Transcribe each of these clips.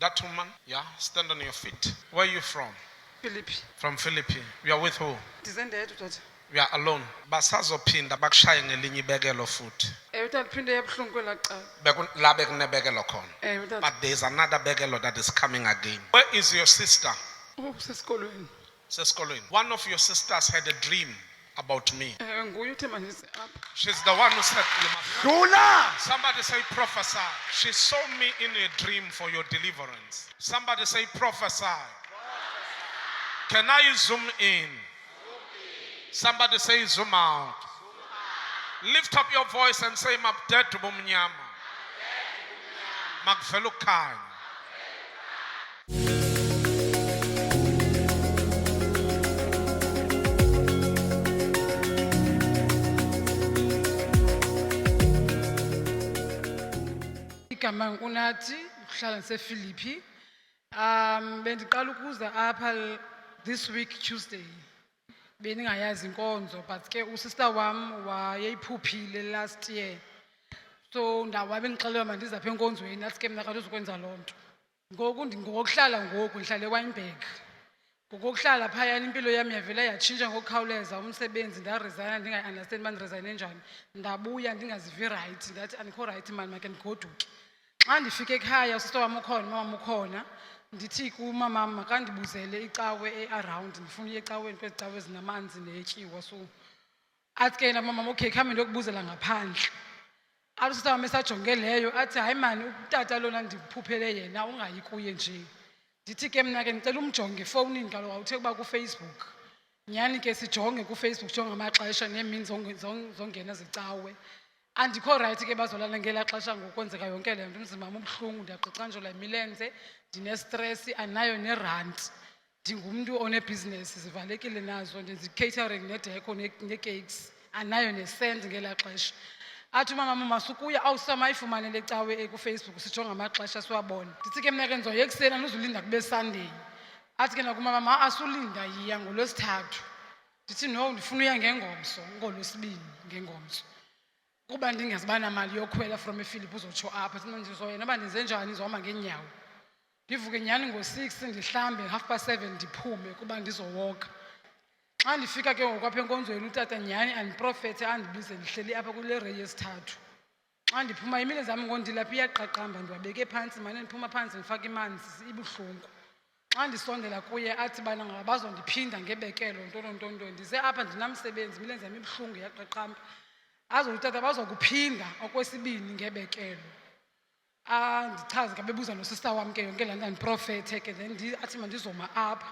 That woman, yeah, stand on your feet. Where are you from? Philippi. From Philippines. You are with who? Ndizendedwa tata. We are alone. Basazophinda bakushaye ngelinye ibekelo futhi. Tata phinde yabuhlungu kwelaa cala. La bekunebekelo khona. Tata. But there's another bekelo that is coming again. Where is your sister? Usesikolweni. Sesikolweni. One of your sisters had a dream about me. Nguye uthe mandise apha. She's the one who said you must. Dula! Somebody say prophesy. She saw me in a dream for your deliverance. Somebody say prophesy. Can I zoom in? Somebody say zoom out. Lift up your voice and say mabdedu bumnyama. Magfelukhanya. Igama nguNathi, uhlala ngisePhilippi. Bendiqala ukuza apha this week Tuesday. Bendingayazi inkonzo but ke usister wam wayeyiphuphile last year. So ndawabe ngixelelwa mandize apha enkonzweni nathi ke mina kade uzokwenza loo nto. Ngokuhlala ndihlala eWynberg. Ngokuhlala phayana impilo yami yavela yatshintsha ngokukhawuleza umsebenzi ndaresigna ndingayi-understand uba ndiresign njani. Ndabuya ndingazivi right ndathi andikho right mani make ndigoduke. Xa ndifike ekhaya usister wam ukhona umama ukhona ndithi kumamam makandibuzele icawe e-around ndifuna uye ecaweni kwezi cawe ezinamanzi netyiwa so athi ke namamam okay khambe ndiyokubuzela ngaphandle. Athi usister wam esajonge leyo athi hayi mani utata lona ndikuphuphele yena ungayi kuye nje. Ndithi ke mna ke ndicela umjonge efowunini kaloku awuthe kuba kuFacebook. Nyhani ke sijonge kuFacebook jonge amaxesha neemini zongena zecawe. Andikho right ke bazolala ngelaa xesha ngokwenzeka yonke le nto umzimba wam ubuhlungu ndiyaqiqanjelwa yimilenze ndine-stress anayo nerant. Ndingumntu onebhizinesi zivalekile nazo ndenza i-catering nedeko nee-cakes anayo nesend ngelaa xesha. Athi umamam masukuya awusamayifumane le cawe kuFacebook sijonge amaxesha siwabona. Ndithi ke mna ke ndizoya ekuseni andizulinda kube Sunday. Athi ke nakumamam asulinda yiya ngoLwesithathu. Ndithi no ndifuna uya ngengomso ngoLwesibini ngengomso. Kuba ndingaziba namali yokhwela from ePhilippi uzotsho apha thina ndizoya noba ndenze njani ndizohamba ngeenyawo. Ndivuke nyhani ngo-6 ndihlambe 7:30 ndiphume kuba ndizowoka. Xa ndifika ke ngoku apha enkonzweni utata nyhani andiprofethe andibize ndihleli apha kule reyi yesithathu. Xa ndiphuma imile zam ngondilapha iyaqaqamba ndiwabeke phantsi mane ndiphuma phantsi ndifake imanzi ibuhlungu. Xa ndisondela kuye athi bana ngaba bazondiphinda ngebekelo ntonto ndize apha ndinamsebenzi imilenze yam ibuhlungu iyaqaqamba. Azo utata bazokuphinda okwesibini ngebekelo. Ndichaze ke bebuza nosista wam ke yonke laa nto andiprofethe ke then athi mandizoma apha.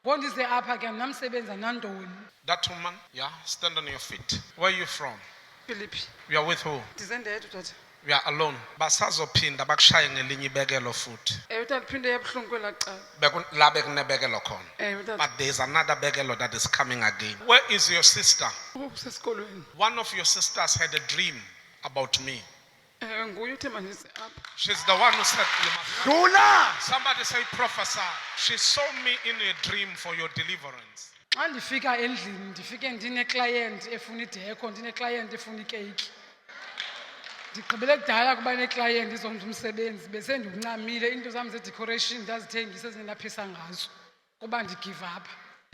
Ngondize apha ke andinamsebenzi andinantoni. That woman, yeah, stand on your feet. Where are you from? Philippi. You are with who? Ndizendedwa tata. We are alone. Basazophinda bakushaye ngelinye ibekelo futhi. Tata phinde yabuhlungu kwelaa cala. La bekunebekelo khona. Tata. But there's another bekelo that is coming again. Where is your sister? Usesikolweni. One of your sisters had a dream about me. Nguye uthe mandise apha. She's the one who said you must. Dula! Somebody say prophesy. She saw me in a dream for your deliverance. Xa ndifika endlini ndifike ndine-client efuna ideko ndine-client efuna ikeyiki. Ndigqibele kudala kuba ne-client izomnza umsebenzi bese ndiwuncamile into zam zedecoration ndazithengisa ezinelaphisa ngazo kuba ndigive up.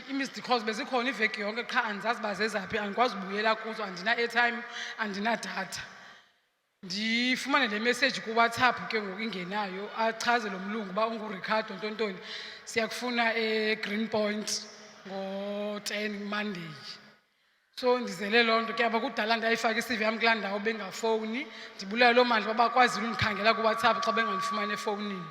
Ii-missed calls bezikhona iveki yonke qha andizazi uba zezaphi andikwazi ubuyela kuzo andina-airtime andinadatha. Ndifumane le message kuWhatsApp ke ngoku ingenayo achaze lo mlungu uba unguRicardo ntontoni siyakufuna eGreenpoint ngo-10 Monday. So ndizele loo nto ke apha kudala ndayifaka i-CV yam kulaa ndawo bengafowuni. Ndibulala loo mandla uba bakwazile undikhangela kuWhatsApp xa bengandifumani efowunini.